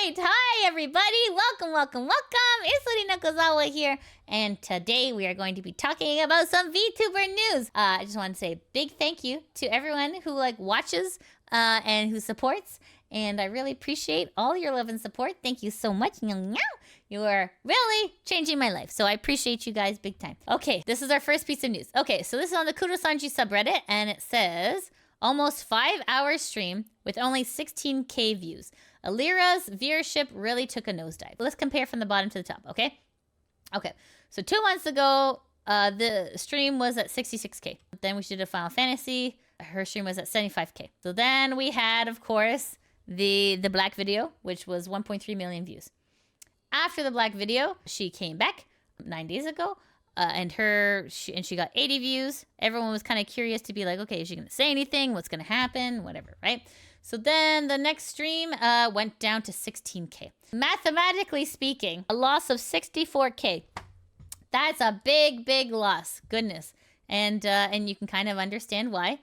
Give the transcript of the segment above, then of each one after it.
right, hi everybody, welcome. It's Lady Nokozawa here, and today we are going to be talking about some VTuber news. I just want to say a big thank you to everyone who watches and who supports, and I really appreciate all your love and support. Thank you so much. You are really changing my life, so I appreciate you guys big time. Okay, this is our first piece of news. Okay, so this is on the Kurosanji subreddit, and it says, almost 5-hour stream with only 16K views. Elira's viewership really took a nosedive. Let's compare from the bottom to the top, okay? Okay, so 2 months ago, the stream was at 66K. Then we did a Final Fantasy. Her stream was at 75K. So then we had, of course, the Black video, which was 1.3 million views. After the Black video, she came back 9 days ago, and she got 80 views. Everyone was kind of curious to be like, okay, is she going to say anything? What's going to happen? Whatever, right? So then the next stream went down to 16K. Mathematically speaking, a loss of 64K. That's a big loss. Goodness. And you can kind of understand why.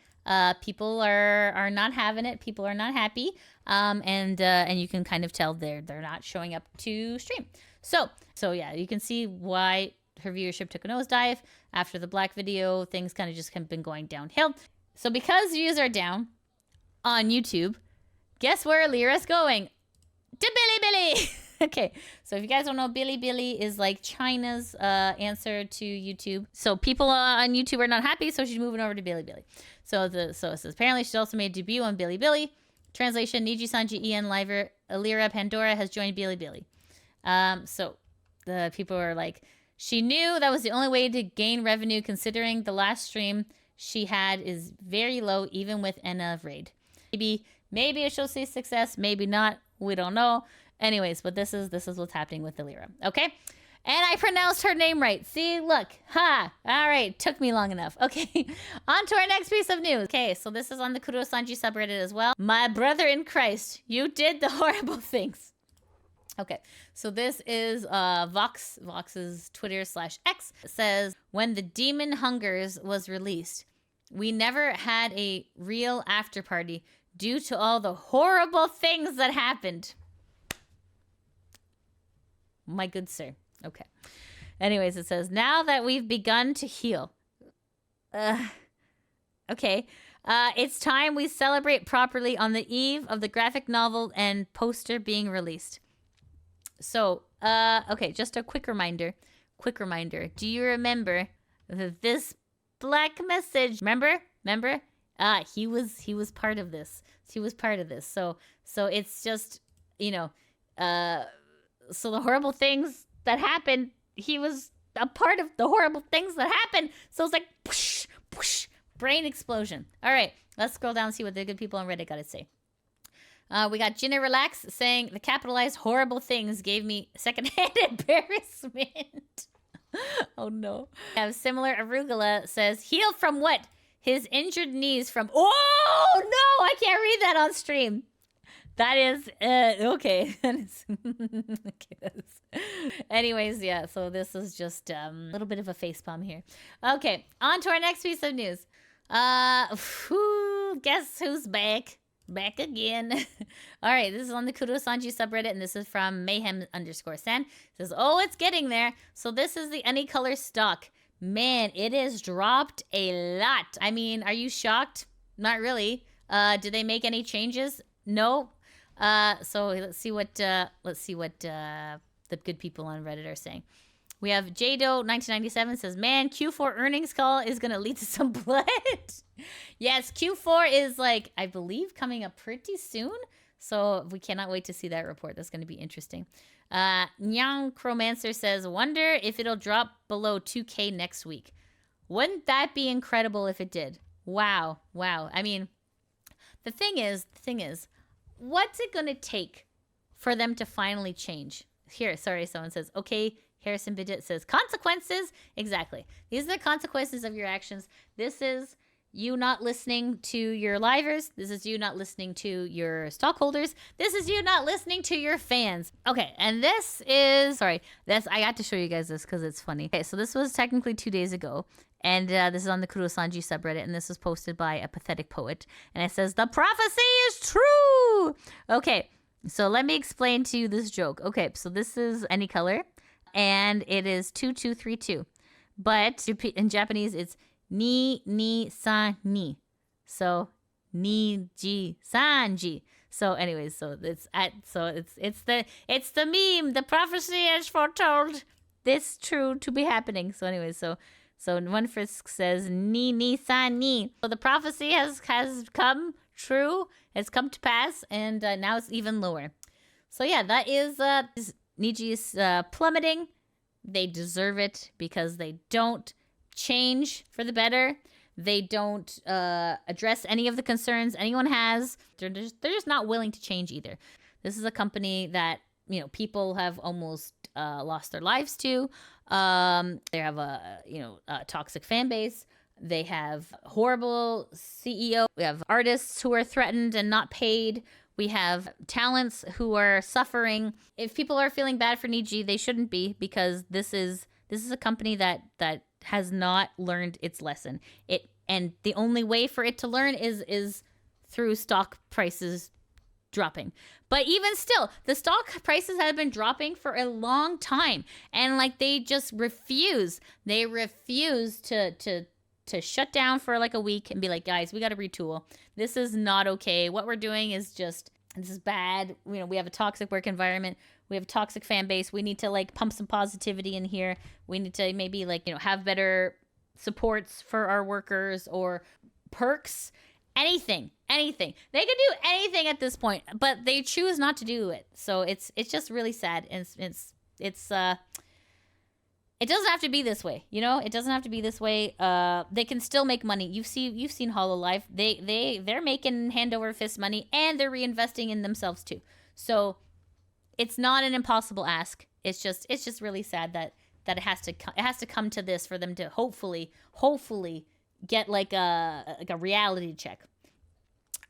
People are not having it. People are not happy. And you can kind of tell they're not showing up to stream. So yeah, you can see why her viewership took a nosedive. After the Black video, things kind of just have been going downhill. So because views are down on YouTube, guess where Elira's going? To Bilibili! Okay, so if you guys don't know, Bilibili is like China's answer to YouTube. So people on YouTube are not happy, so she's moving over to Bilibili. So it says, apparently she also made a debut on Bilibili. Translation, Nijisanji EN Liver, Elira Pendora has joined Bilibili. So the people are like, she knew that was the only way to gain revenue considering the last stream she had is very low even with Enna raid. Maybe it shows success, maybe not, we don't know. Anyways, but this is what's happening with Elira, okay? And I pronounced her name right. See, look, ha! All right, took me long enough. Okay, on to our next piece of news. Okay, so this is on the Kurosanji subreddit as well. My brother in Christ, you did the horrible things. Okay, so this is Vox's Twitter/X. It says, when the Demon Hungers was released, we never had a real after party due to all the horrible things that happened. My good sir. Okay. Anyways, it says, now that we've begun to heal. Okay. It's time we celebrate properly on the eve of the graphic novel and poster being released. So, okay, just a quick reminder. Do you remember this Black message? Remember? He was part of this. So it's just, so the horrible things that happened, he was a part of the horrible things that happened. So it's like, whoosh, whoosh, brain explosion. All right, let's scroll down and see what the good people on Reddit got to say. We got Jenna Relax saying, the capitalized horrible things gave me secondhand embarrassment. Oh no. We have similar Arugula says, heal from what? His injured knees from... Oh no, I can't read that on stream. That is, okay. Anyways, yeah, so this is just a little bit of a facepalm here. Okay, on to our next piece of news. Guess who's back? Back again. All right, this is on the Kurosanji subreddit, and this is from mayhem_san. It says, oh, it's getting there. So this is the AnyColor stock. Man, it has dropped a lot. I mean, are you shocked? Not really. Did they make any changes? No. So let's see what the good people on Reddit are saying. We have Jado1997 says, man, Q4 earnings call is going to lead to some blood. Yes, Q4 is I believe coming up pretty soon. So we cannot wait to see that report. That's going to be interesting. Nyang Chromancer says, wonder if it'll drop below 2K next week. Wouldn't that be incredible if it did? Wow. I mean, the thing is, what's it going to take for them to finally change? Here, sorry, someone says, okay, Harrison Bidget says, consequences. Exactly. These are the consequences of your actions. This is you not listening to your livers. This is you not listening to your stockholders. This is you not listening to your fans. Okay, and this is, I got to show you guys this because it's funny. Okay, so this was technically 2 days ago. And this is on the Kurosanji subreddit, and this was posted by a pathetic poet. And it says, the prophecy is true! Okay, So let me explain to you this joke. Okay, so this is AnyColor, and it is 2232. But in Japanese, it's ni san ni. So Nijisanji. So anyways, it's the meme. The prophecy has foretold this true to be happening. So anyways, so one frisk says ni san ni. So the prophecy has come true. Has come to pass, and now it's even lower. So yeah, that is Niji is plummeting. They deserve it because they don't change for the better. They don't address any of the concerns anyone has. They're just not willing to change either. This is a company that, you know, people have almost lost their lives to. They have a toxic fan base. They have horrible CEO. We have artists who are threatened and not paid. We have talents who are suffering. If people are feeling bad for Niji, they shouldn't be, because this is a company that has not learned its lesson. And the only way for it to learn is through stock prices dropping. But even still, the stock prices have been dropping for a long time, and like they just refuse. They refuse to shut down for like a week and be like, guys, we got to retool. This is not okay. What we're doing is this is bad. You know, we have a toxic work environment. We have a toxic fan base. We need to like pump some positivity in here. We need to maybe like, you know, have better supports for our workers or perks, anything. They can do anything at this point, but they choose not to do it. So it's just really sad. And it doesn't have to be this way, you know. It doesn't have to be this way. They can still make money. You've seen Hololive. They're making hand over fist money, and they're reinvesting in themselves too. So it's not an impossible ask. It's just really sad that it has to come to this for them to hopefully get like a reality check.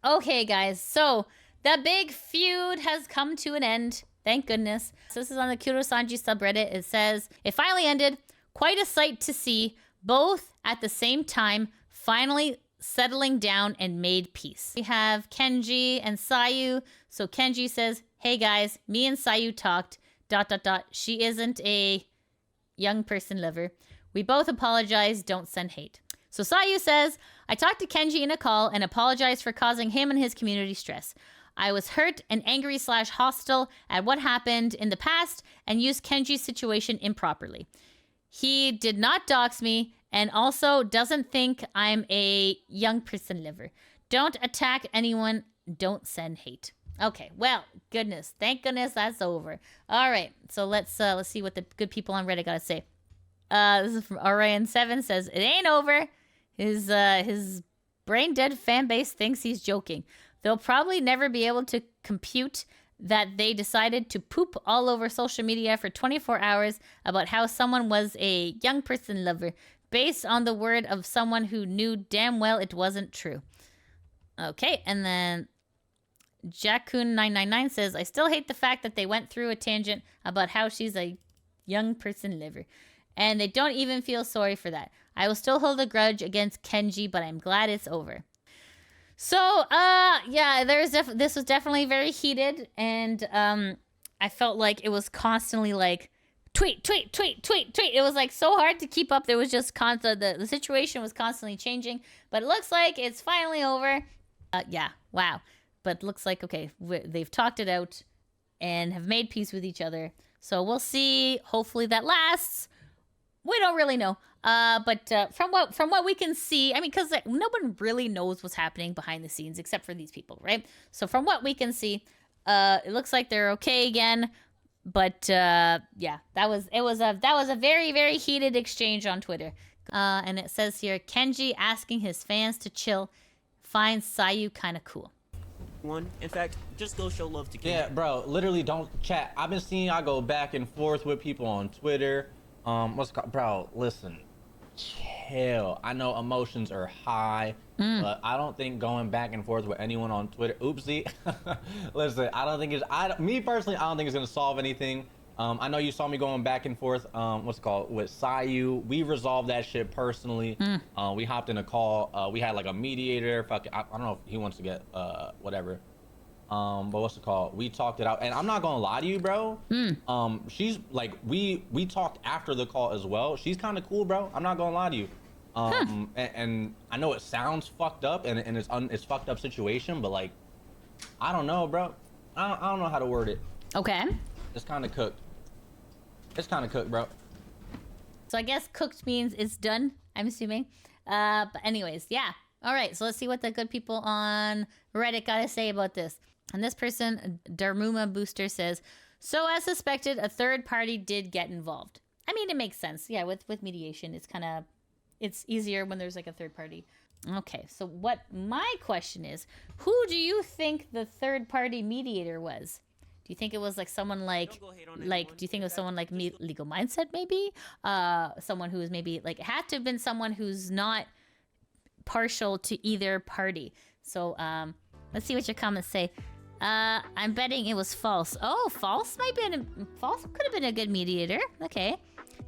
Okay, guys. So the big feud has come to an end. Thank goodness. So this is on the Kurosanji subreddit. It says, it finally ended. Quite a sight to see, both at the same time, finally settling down and made peace. We have Kenji and Sayu. So Kenji says, hey guys, me and Sayu talked, ... She isn't a young person lover. We both apologize, don't send hate. So Sayu says, I talked to Kenji in a call and apologized for causing him and his community stress. I was hurt and angry / hostile at what happened in the past and used Kenji's situation improperly. He did not dox me and also doesn't think I'm a young person liver. Don't attack anyone. Don't send hate. Okay, well, goodness. Thank goodness that's over. All right, so let's see what the good people on Reddit got to say. This is from Orion7, says, it ain't over. His brain dead fan base thinks he's joking. They'll probably never be able to compute that they decided to poop all over social media for 24 hours about how someone was a young person lover based on the word of someone who knew damn well it wasn't true. Okay, and then Jakun999 says, I still hate the fact that they went through a tangent about how she's a young person liver. And they don't even feel sorry for that. I will still hold a grudge against Kenji, but I'm glad it's over. So, yeah, this was definitely very heated, and I felt like it was constantly like tweet. It was like so hard to keep up. There was just the situation was constantly changing, but it looks like it's finally over. Yeah, wow. But looks like, okay, they've talked it out and have made peace with each other. So we'll see. Hopefully that lasts. We don't really know. But from what we can see, I mean, because no one really knows what's happening behind the scenes except for these people, right? So from what we can see, it looks like they're okay again. But yeah, that was a very, very heated exchange on Twitter. And it says here, Kenji asking his fans to chill finds Sayu kind of cool. In fact, just go show love to Kenji. Yeah, bro, literally don't chat. I've been seeing I go back and forth with people on Twitter. Bro, listen, chill. I know emotions are high, but I don't think going back and forth with anyone on Twitter, oopsie. Listen, I don't think me personally, I don't think it's gonna solve anything. I know you saw me going back and forth, with Sayu. We resolved that shit personally. We hopped in a call. We had like a mediator. I don't know if he wants to get, whatever. But what's it called? We talked it out, and I'm not gonna lie to you, bro. She's like, we talked after the call as well. She's kind of cool, bro. I'm not gonna lie to you. And I know it sounds fucked up, and it's fucked up situation, but like, I don't know, bro. I don't know how to word it. Okay. It's kind of cooked. It's kind of cooked, bro. So I guess cooked means it's done, I'm assuming. But anyways, yeah. All right, so let's see what the good people on Reddit got to say about this. And this person, Darmuma Booster, says, so as suspected, a third party did get involved. I mean, it makes sense. Yeah, with mediation, it's easier when there's like a third party. Okay, so what my question is, who do you think the third party mediator was? Do you think it was like someone like do you think it was someone like Legal Mindset maybe? Someone who was maybe like, it had to have been someone who's not partial to either party. So let's see what your comments say. I'm betting it was false. Oh, false could have been a good mediator. Okay.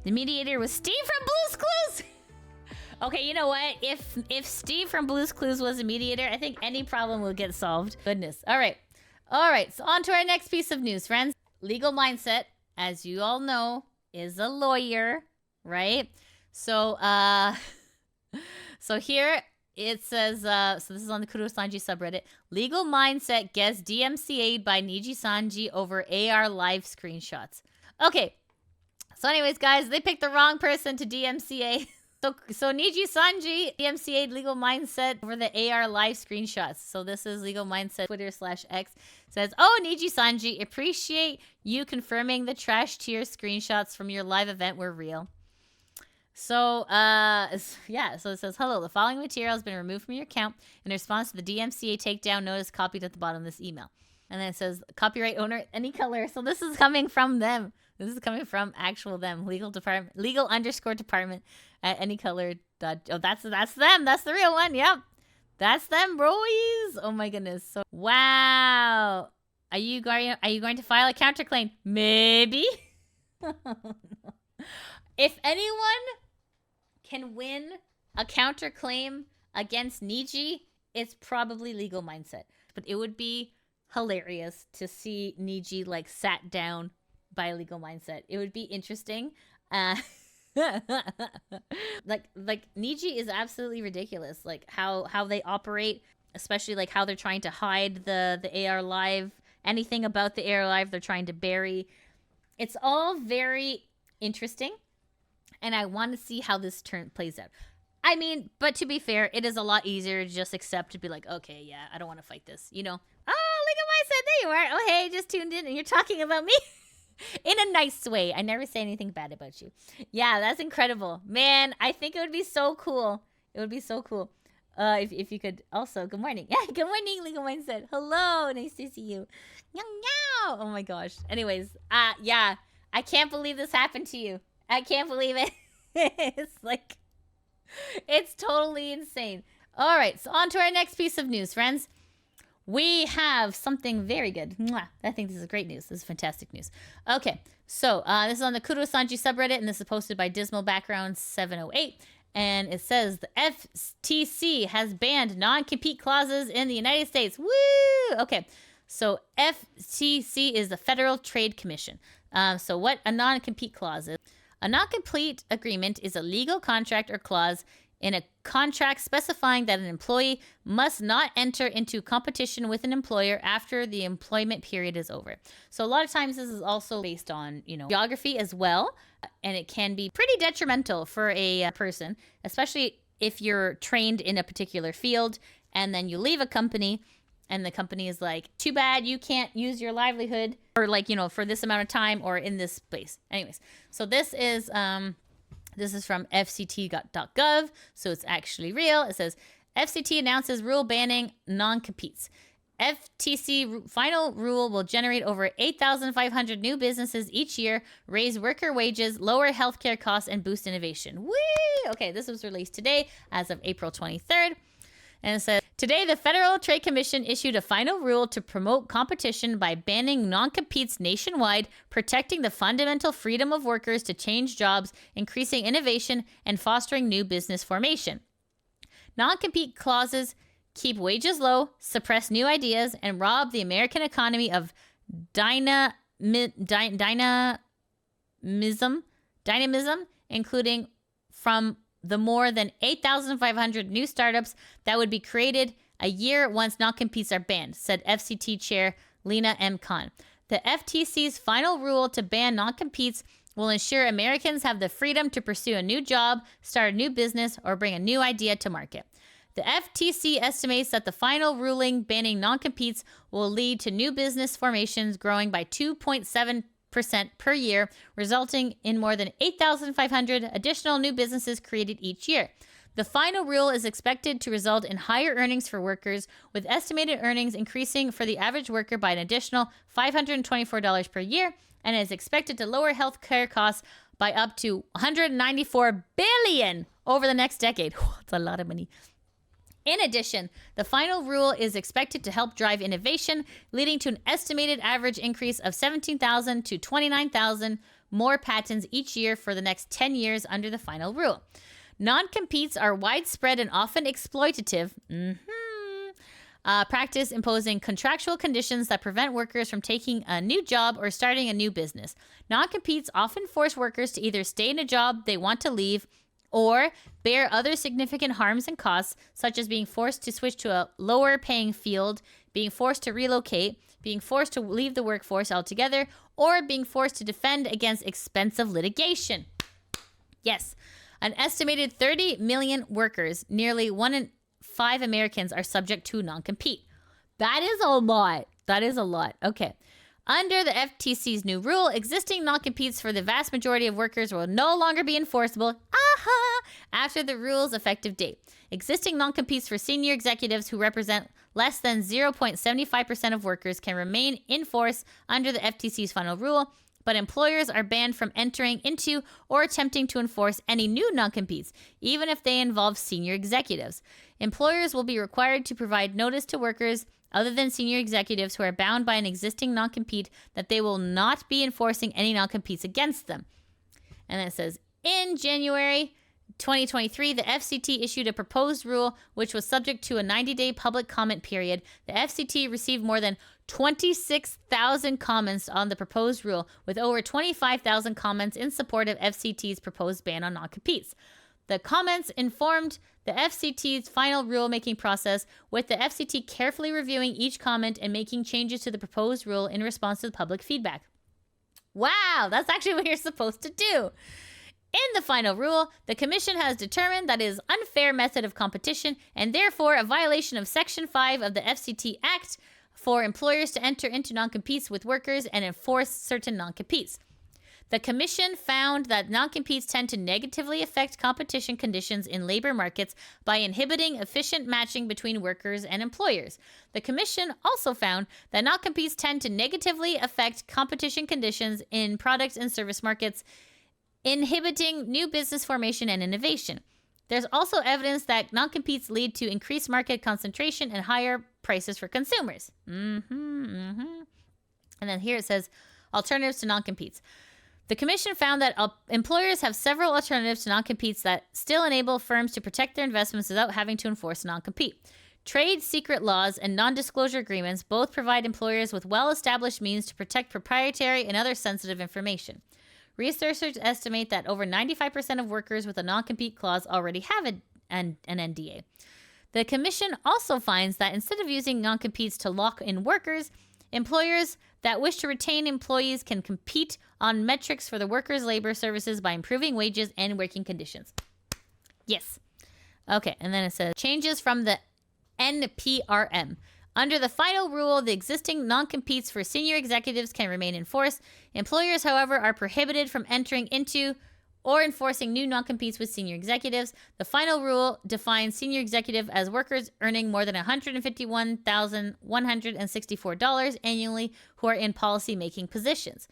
The mediator was Steve from Blue's Clues. Okay, you know what? If Steve from Blue's Clues was a mediator, I think any problem will get solved. Goodness. All right, so on to our next piece of news, friends. Legal Mindset, as you all know, is a lawyer, right? So, so here it says, so this is on the Kuro Sanji subreddit. Legal Mindset gets DMCA'd by Nijisanji over AR live screenshots. Okay, so anyways, guys, they picked the wrong person to DMCA. So Nijisanji DMCA'd Legal Mindset over the AR live screenshots. So this is Legal Mindset Twitter/X says, oh, Nijisanji, appreciate you confirming the trash tier screenshots from your live event were real. So, yeah, so it says, hello, the following material has been removed from your account in response to the DMCA takedown notice copied at the bottom of this email. And then it says, copyright owner, AnyColor. So this is coming from them. This is coming from actual them, legal_department at AnyColor. Oh, that's them. That's the real one. Yep. That's them, broys. Oh my goodness. So, wow. Are you going to file a counterclaim? Maybe. If anyone can win a counterclaim against Niji, it's probably Legal Mindset. But it would be hilarious to see Niji like sat down by Legal Mindset. It would be interesting. Like Niji is absolutely ridiculous. Like how they operate, especially like how they're trying to hide the AR live, anything about the AR live they're trying to bury. It's all very interesting, and I want to see how this plays out. I mean, but to be fair, it is a lot easier to just accept, to be like, okay, yeah, I don't want to fight this, you know? Oh, Legal Mindset, there you are. Oh, hey, just tuned in and you're talking about me. In a nice way. I never say anything bad about you. Yeah, that's incredible. Man, I think it would be so cool. It would be so cool. If you could also, good morning. Yeah, good morning, Legal Mindset. Hello, nice to see you. Meow, meow. Oh my gosh. Anyways, yeah, I can't believe this happened to you. I can't believe it. It's like, it's totally insane. All right, so on to our next piece of news, friends. We have something very good. Mwah. I think this is great news. This is fantastic news. Okay, so this is on the Kuro Sanji subreddit, and this is posted by Dismal Background 708. And it says the FTC has banned non-compete clauses in the United States. Woo! Okay, so FTC is the Federal Trade Commission. So what a non-compete clause is. A non-complete agreement is a legal contract or clause in a contract specifying that an employee must not enter into competition with an employer after the employment period is over. So a lot of times this is also based on, you know, geography as well, and it can be pretty detrimental for a person, especially if you're trained in a particular field and then you leave a company and the company is like, too bad, you can't use your livelihood or like, you know, for this amount of time or in this place. Anyways, so this is from fct.gov, so it's actually real. It says, FCT announces rule banning non-competes. FTC final rule will generate over 8,500 new businesses each year, raise worker wages, lower healthcare costs, and boost innovation. Whee! Okay, this was released today as of April 23rd. And it says, today the Federal Trade Commission issued a final rule to promote competition by banning non-competes nationwide, protecting the fundamental freedom of workers to change jobs, increasing innovation, and fostering new business formation. Non-compete clauses keep wages low, suppress new ideas, and rob the American economy of dynamism, including from the more than 8,500 new startups that would be created a year once non-competes are banned, said FCT Chair Lena M. Khan. The FTC's final rule to ban non-competes will ensure Americans have the freedom to pursue a new job, start a new business, or bring a new idea to market. The FTC estimates that the final ruling banning non-competes will lead to new business formations growing by 2.7% per year, resulting in more than 8,500 additional new businesses created each year. The final rule is expected to result in higher earnings for workers, with estimated earnings increasing for the average worker by an additional $524 per year, and is expected to lower healthcare costs by up to $194 billion over the next decade. That's a lot of money. In addition, the final rule is expected to help drive innovation, leading to an estimated average increase of 17,000 to 29,000 more patents each year for the next 10 years under the final rule. Non-competes are widespread and often exploitative practice, imposing contractual conditions that prevent workers from taking a new job or starting a new business. Non-competes often force workers to either stay in a job they want to leave or bear other significant harms and costs, such as being forced to switch to a lower paying field, being forced to relocate, being forced to leave the workforce altogether, or being forced to defend against expensive litigation. Yes. An estimated 30 million workers, nearly 1 in 5 Americans, are subject to non-compete. That is a lot. That is a lot. Okay. Under the FTC's new rule, existing non-competes for the vast majority of workers will no longer be enforceable after the rule's effective date. Existing non-competes for senior executives who represent less than 0.75% of workers can remain in force under the FTC's final rule, but employers are banned from entering into or attempting to enforce any new non-competes, even if they involve senior executives. Employers will be required to provide notice to workers other than senior executives who are bound by an existing non-compete that they will not be enforcing any non-competes against them. And then it says, in January 2023, the FCT issued a proposed rule which was subject to a 90-day public comment period. The FCT received more than 26,000 comments on the proposed rule, with over 25,000 comments in support of FCT's proposed ban on non-competes. The comments informed the FCT's final rulemaking process, with the FCT carefully reviewing each comment and making changes to the proposed rule in response to the public feedback. Wow, that's actually what you're supposed to do. In the final rule, the Commission has determined that it is an unfair method of competition and therefore a violation of Section 5 of the FCT Act for employers to enter into non-competes with workers and enforce certain non-competes. The Commission found that non-competes tend to negatively affect competition conditions in labor markets by inhibiting efficient matching between workers and employers. The Commission also found that non-competes tend to negatively affect competition conditions in product and service markets, inhibiting new business formation and innovation. There's also evidence that non-competes lead to increased market concentration and higher prices for consumers. And then here it says, alternatives to non-competes. The Commission found that employers have several alternatives to non-competes that still enable firms to protect their investments without having to enforce a non-compete. Trade secret laws and non-disclosure agreements both provide employers with well-established means to protect proprietary and other sensitive information. Researchers estimate that over 95% of workers with a non-compete clause already have an NDA. The Commission also finds that instead of using non-competes to lock in workers, employers that wish to retain employees can compete on metrics for the workers' labor services by improving wages and working conditions. Yes. Okay, and then it says, changes from the NPRM. Under the final rule, the existing non-competes for senior executives can remain in force. Employers, however, are prohibited from entering into or enforcing new non-competes with senior executives. The final rule defines senior executive as workers earning more than $151,164 annually who are in policy-making positions.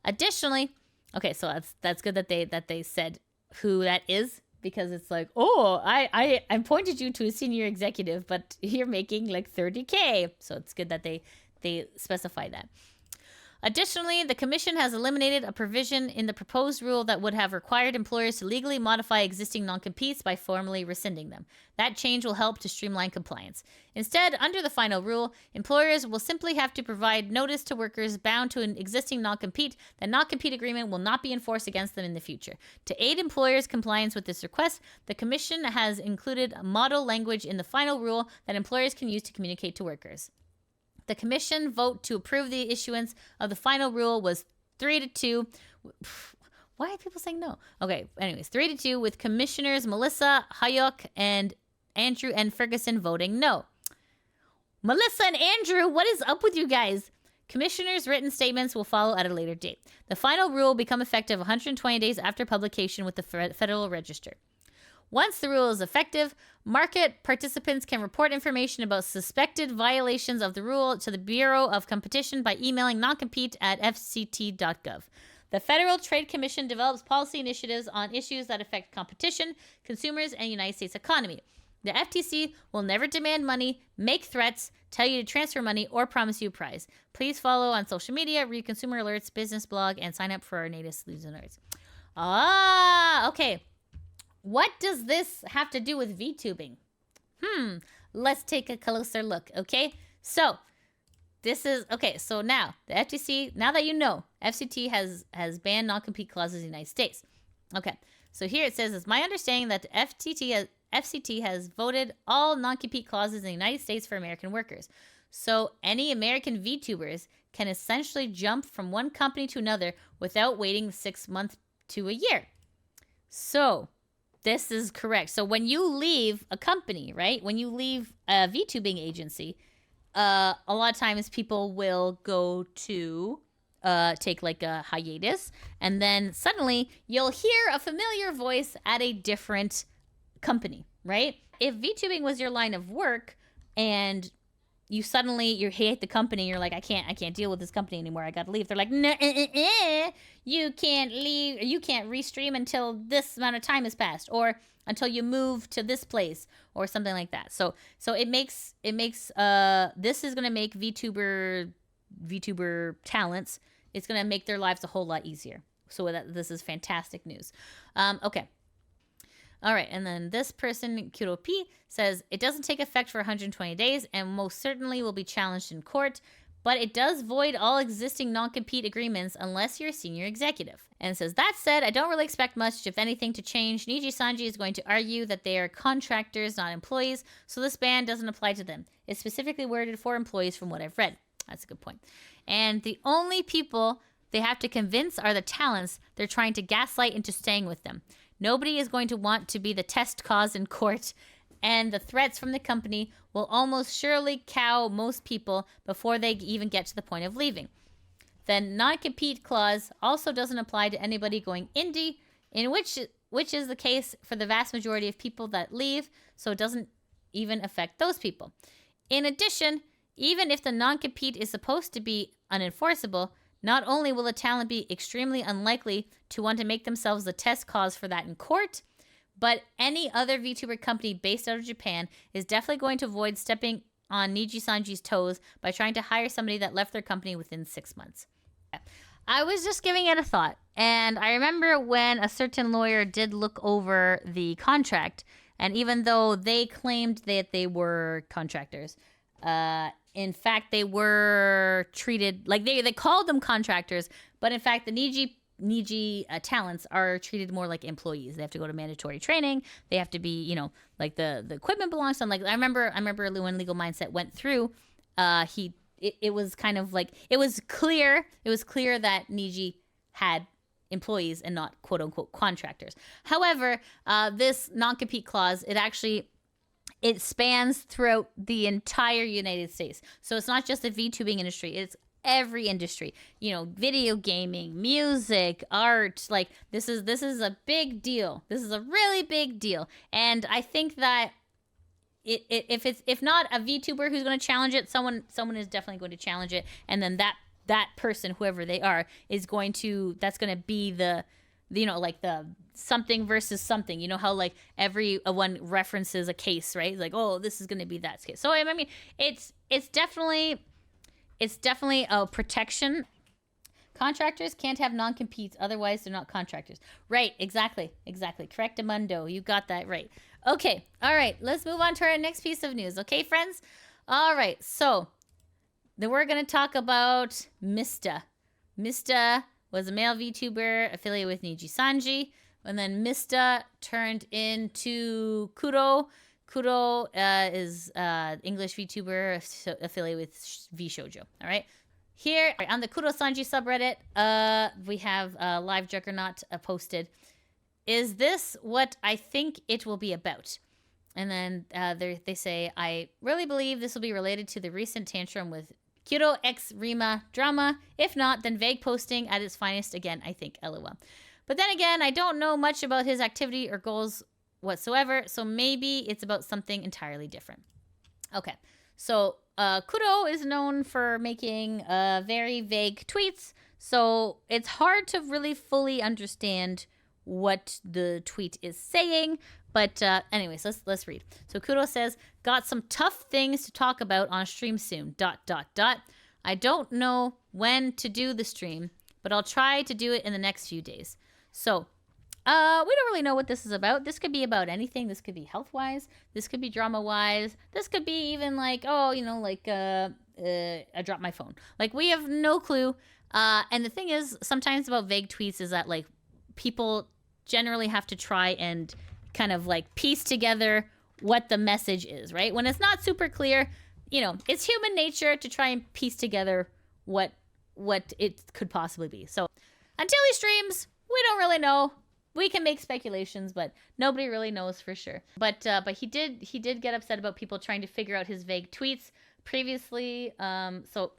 Additionally, okay, so that's good that they said who that is, because it's like, oh, I pointed you to a senior executive, but you're making like $30K. So it's good that they specify that. Additionally, the Commission has eliminated a provision in the proposed rule that would have required employers to legally modify existing non-competes by formally rescinding them. That change will help to streamline compliance. Instead, under the final rule, employers will simply have to provide notice to workers bound to an existing non-compete. The non-compete agreement will not be enforced against them in the future. To aid employers' compliance with this request, the Commission has included model language in the final rule that employers can use to communicate to workers. The Commission vote to approve the issuance of the final rule was 3-2. Why are people saying no? Okay, anyways, 3-2 with Commissioners Melissa Hayok and Andrew N. Ferguson voting no. Melissa and Andrew, what is up with you guys? Commissioners' written statements will follow at a later date. The final rule will become effective 120 days after publication with the Federal Register. Once the rule is effective, market participants can report information about suspected violations of the rule to the Bureau of Competition by emailing noncompete@fct.gov. The Federal Trade Commission develops policy initiatives on issues that affect competition, consumers, and the United States economy. The FTC will never demand money, make threats, tell you to transfer money, or promise you a prize. Please follow on social media, read consumer alerts, business blog, and sign up for our latest news alerts. Okay. What does this have to do with VTubing? Let's take a closer look, okay? So, this is, okay, so now, the FTC, now that you know, FCT has banned non-compete clauses in the United States. Okay, so here it says, it's my understanding that the FCT has voted all non-compete clauses in the United States for American workers. So, any American VTubers can essentially jump from one company to another without waiting 6 months to a year. So, this is correct. So when you leave a company, right? When you leave a VTubing agency, a lot of times people will go to take like a hiatus, and then suddenly you'll hear a familiar voice at a different company, right? If VTubing was your line of work and you hate the company, you're like, I can't deal with this company anymore, I gotta leave. They're like, no, you can't leave, you can't restream until this amount of time has passed, or until you move to this place, or something like that. So it makes this is gonna make VTuber talents, it's gonna make their lives a whole lot easier. So this is fantastic news. Okay. All right, and then this person, Kuro P, says, it doesn't take effect for 120 days and most certainly will be challenged in court, but it does void all existing non-compete agreements unless you're a senior executive. And it says, that said, I don't really expect much, if anything, to change. Nijisanji is going to argue that they are contractors, not employees, so this ban doesn't apply to them. It's specifically worded for employees from what I've read. That's a good point. And the only people they have to convince are the talents they're trying to gaslight into staying with them. Nobody is going to want to be the test cause in court, and the threats from the company will almost surely cow most people before they even get to the point of leaving. The non-compete clause also doesn't apply to anybody going indie, in which is the case for the vast majority of people that leave, so it doesn't even affect those people. In addition, even if the non-compete is supposed to be unenforceable, not only will a talent be extremely unlikely to want to make themselves the test cause for that in court, but any other VTuber company based out of Japan is definitely going to avoid stepping on Nijisanji's toes by trying to hire somebody that left their company within 6 months. I was just giving it a thought, and I remember when a certain lawyer did look over the contract, and even though they claimed that they were contractors, in fact, they were treated like they called them contractors, but in fact, the Niji talents are treated more like employees. They have to go to mandatory training. They have to be, like the equipment belongs to them. Like I remember when Legal Mindsaet went through, it was kind of like it was clear that Niji had employees and not quote unquote contractors. However, this non-compete clause, it spans throughout the entire United States. So it's not just the VTubing industry. It's every industry. Video gaming, music, art. Like this is a big deal. This is a really big deal. And I think that if not a VTuber who's going to challenge it, someone is definitely going to challenge it. And then that person, whoever they are, that's going to be the like the something versus something. You know how like everyone references a case, right? Like, oh, this is going to be that case. So I mean, it's definitely a protection Contractors can't have non-competes, otherwise they're not contractors. Right, exactly. Correctamundo, you got that right. Okay, all right, let's move on to our next piece of news. Okay, friends? All right, so then we're going to talk about Mista. Mista was a male VTuber affiliated with Nijisanji, and then Mista turned into Kuro. Kuro is English VTuber affiliated with VShojo, all right? Here on the Kuro-sanji subreddit, we have Live Juggernaut posted. Is this what I think it will be about? And then they say, I really believe this will be related to the recent tantrum with Kuro x Rima drama. If not, then vague posting at its finest again, I think, LOL. But then again, I don't know much about his activity or goals whatsoever, so maybe it's about something entirely different. Okay, so Kuro is known for making very vague tweets, so it's hard to really fully understand what the tweet is saying. But anyways, let's read. So Kuro says, got some tough things to talk about on stream soon, ... I don't know when to do the stream, but I'll try to do it in the next few days. So we don't really know what this is about. This could be about anything. This could be health-wise. This could be drama-wise. This could be even like, I dropped my phone. Like, we have no clue. And the thing is, sometimes about vague tweets is that, like, people generally have to try and kind of, like, piece together what the message is, right? When it's not super clear, it's human nature to try and piece together what it could possibly be. So until he streams, we don't really know. We can make speculations, but nobody really knows for sure. But he did get upset about people trying to figure out his vague tweets previously. So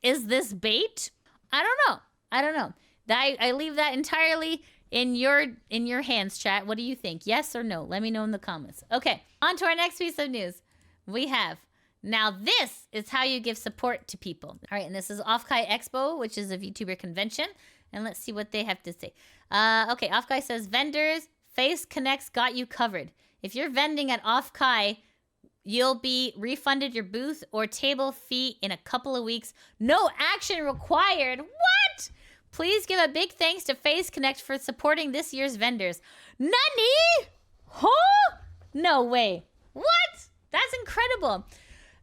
is this bait? I don't know. I leave that entirely in your hands, chat. What do you think? Yes or no? Let me know in the comments. Okay, on to our next piece of news. We have, now this is how you give support to people. All right, and this is Off Kai Expo, which is a VTuber convention. And let's see what they have to say. Okay, Off Kai says, vendors, Face Connect's got you covered. If you're vending at Off Kai, you'll be refunded your booth or table fee in a couple of weeks. No action required. What? Please give a big thanks to Face Connect for supporting this year's vendors. Nani? Huh? No way. What? That's incredible.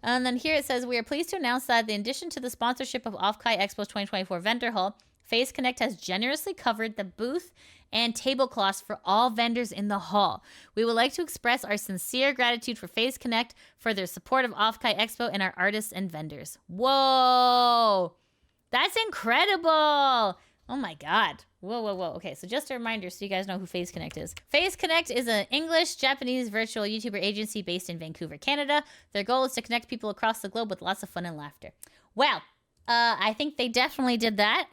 And then here it says, we are pleased to announce that in addition to the sponsorship of Off Kai Expo's 2024 vendor hall, Face Connect has generously covered the booth and tablecloths for all vendors in the hall. We would like to express our sincere gratitude for Face Connect for their support of Off Kai Expo and our artists and vendors. Whoa! That's incredible! Oh my god. Whoa. Okay, so just a reminder so you guys know who Face Connect is. Face Connect is an English-Japanese virtual YouTuber agency based in Vancouver, Canada. Their goal is to connect people across the globe with lots of fun and laughter. Well, I think they definitely did that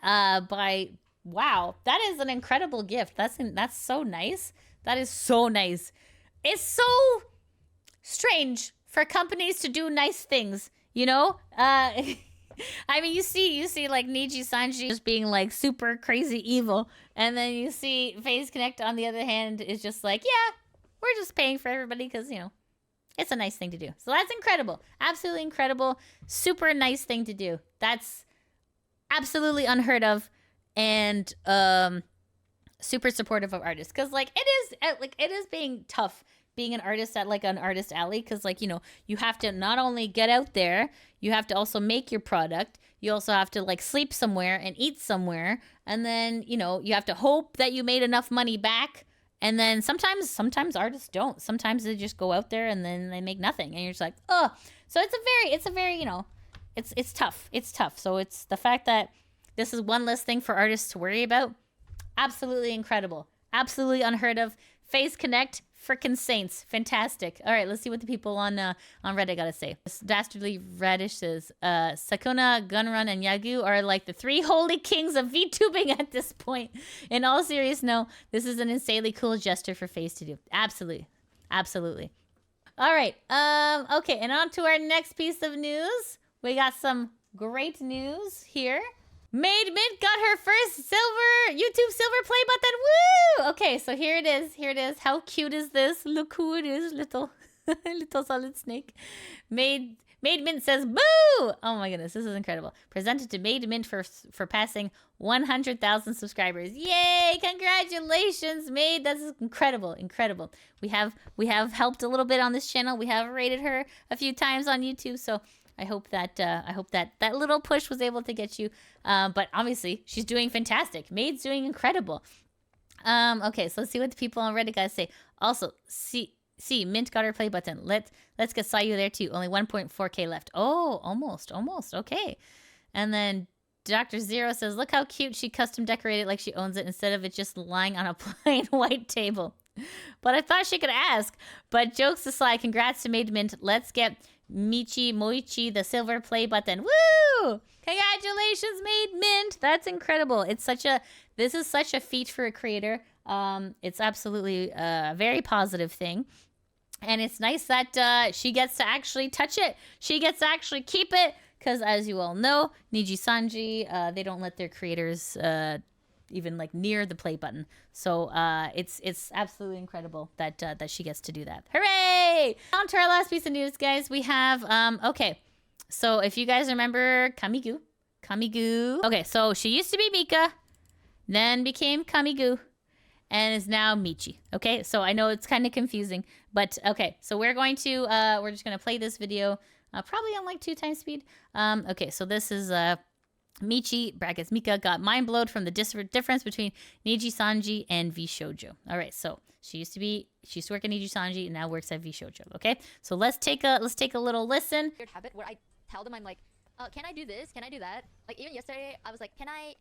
wow, that is an incredible gift. That's so nice. That is so nice. It's so strange for companies to do nice things, I mean, you see like Nijisanji just being like super crazy evil, and then you see Face Connect on the other hand is just like, yeah, we're just paying for everybody because, it's a nice thing to do. So that's incredible. Absolutely incredible. Super nice thing to do. That's absolutely unheard of, and super supportive of artists. Because it is being tough being an artist at like an artist alley, because you have to not only get out there, you have to also make your product. You also have to like sleep somewhere and eat somewhere, and then you have to hope that you made enough money back. And then sometimes artists don't. Sometimes they just go out there and then they make nothing, and you're just like, oh. So it's a very it's tough. It's tough. So it's the fact that this is one less thing for artists to worry about. Absolutely incredible. Absolutely unheard of. Face Connect, frickin' saints. Fantastic. All right, let's see what the people on Reddit gotta say. This Dastardly Radish says, Sakuna, Gunrun, and Yagu are like the three holy kings of VTubing at this point. In all seriousness, no, this is an insanely cool gesture for Face to do. Absolutely. Absolutely. All right. Okay, and on to our next piece of news. We got some great news here. Maid Mint got her first YouTube silver play button. Woo! Okay, so here it is. How cute is this? Look who it is, little solid snake. Maid Maid Mint says, boo! Oh my goodness, this is incredible. Presented to Maid Mint for passing 100,000 subscribers. Yay! Congratulations, Maid. That's incredible, incredible. We have helped a little bit on this channel. We have rated her a few times on YouTube, so I hope that that little push was able to get you. But obviously, she's doing fantastic. Maid's doing incredible. Okay, so let's see what the people on Reddit guys say. Also, see, Mint got her play button. Let's get Sayu there too. Only 1.4K left. Oh, almost. Okay. And then Dr. Zero says, look how cute she custom decorated like she owns it instead of it just lying on a plain white table. But I thought she could ask. But jokes aside, congrats to Maid Mint. Let's get Michi Mochievee the silver play button. Woo! Congratulations, Maid Mint. That's incredible. This is such a feat for a creator. It's absolutely a very positive thing. And it's nice that she gets to actually touch it. She gets to actually keep it. Because as you all know, Nijisanji, they don't let their creators even like near the play button. So it's absolutely incredible that she gets to do that. Hooray! On to our last piece of news, guys. We have, okay. So if you guys remember Kamigu. Okay, so she used to be Mika, then became Kamigu, and is now Michi. Okay, so I know it's kind of confusing, but okay. So we're just gonna play this video, probably on like 2x speed. Okay, so this is Michi brackets Mika got mind blowed from the difference between Nijisanji and VShojo. All right, so she used to work at Nijisanji and now works at VShojo. Okay, so let's take a little listen. Weird habit where I tell them, I'm like, can I do this? Can I do that? Like even yesterday, I was like, can I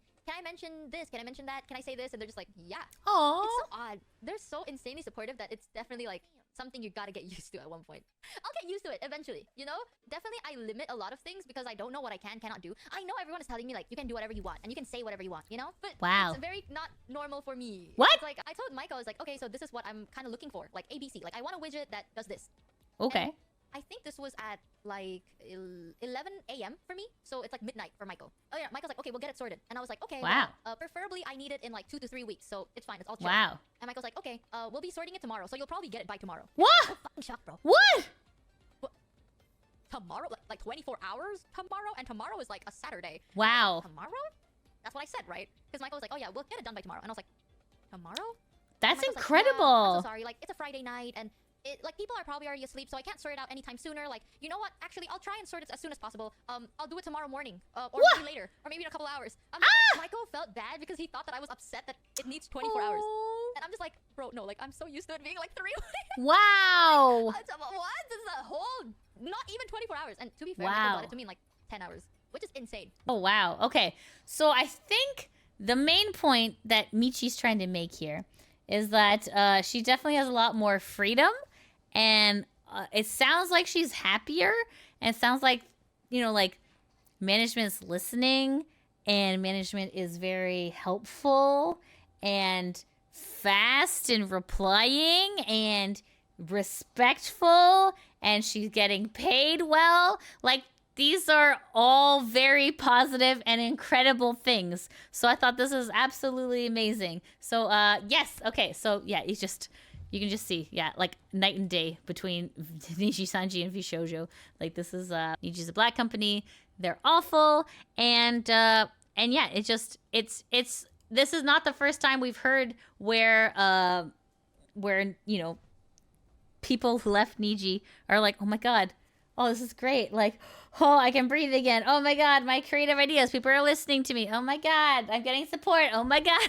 mention this? Can I mention that? Can I say this? And they're just like, yeah. Aww. It's so odd. They're so insanely supportive that it's definitely like something you gotta get used to at one point. I'll get used to it eventually, you know? Definitely I limit a lot of things because I don't know what I cannot do. I know everyone is telling me like, you can do whatever you want and you can say whatever you want, you know? But wow. It's very not normal for me. What? It's like, I told Mika, I was like, okay, so this is what I'm kind of looking for. Like ABC, like I want a widget that does this. Okay. And I think this was at like 11 a.m. for me, so it's like midnight for Michael. Oh yeah, Michael's like, okay, we'll get it sorted, and I was like, okay, wow. Well, preferably I need it in like 2 to 3 weeks, so it's fine, it's all chill. Wow. And Michael's like, okay, we'll be sorting it tomorrow, so you'll probably get it by tomorrow. What? I'm so fucking shocked, bro. What? Tomorrow? Like 24 hours tomorrow, and tomorrow is like a Saturday. Wow. Tomorrow? That's what I said, right? Because Michael was like, oh yeah, we'll get it done by tomorrow, and I was like, tomorrow? That's incredible. Like, yeah, I'm so sorry, like it's a Friday night, and like people are probably already asleep, so I can't sort it out anytime sooner. Like, you know what? Actually, I'll try and sort it as soon as possible. I'll do it tomorrow morning, or maybe later, or maybe in a couple hours. Like, Michael felt bad because he thought that I was upset that it needs 24 hours, and I'm just like, bro, no, like I'm so used to it being like 3 weeks. Wow. What? This is a whole, not even 24 hours. And to be fair, wow. Michael got it to me in like 10 hours, which is insane. Oh wow. Okay, so I think the main point that Michi's trying to make here is that she definitely has a lot more freedom. And it sounds like she's happier, and it sounds like, you know, like management's listening and management is very helpful and fast in replying and respectful, and she's getting paid well. Like, these are all very positive and incredible things. So I thought this is absolutely amazing. So yes, okay, so yeah, you can just see, yeah, like night and day between Nijisanji and VShojo. Like this is Niji's a black company. They're awful, and yeah, this is not the first time we've heard where you know, people who left Niji are like, oh my god, oh this is great, like, oh I can breathe again, oh my god, my creative ideas, people are listening to me, oh my god, I'm getting support, oh my god.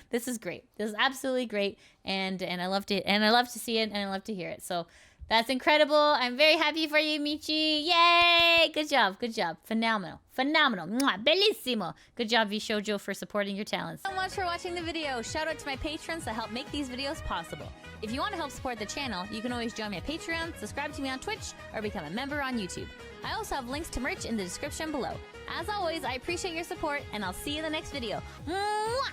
This is great. This is absolutely great, and I loved it, and I love to see it, and I love to hear it. So that's incredible. I'm very happy for you, Michi. Yay! Good job. Phenomenal. Mwah, bellissimo. Good job, VShojo, for supporting your talents. Thank you so much for watching the video. Shout out to my patrons that help make these videos possible. If you want to help support the channel, you can always join me at Patreon, subscribe to me on Twitch, or become a member on YouTube. I also have links to merch in the description below. As always, I appreciate your support, and I'll see you in the next video. Mwah!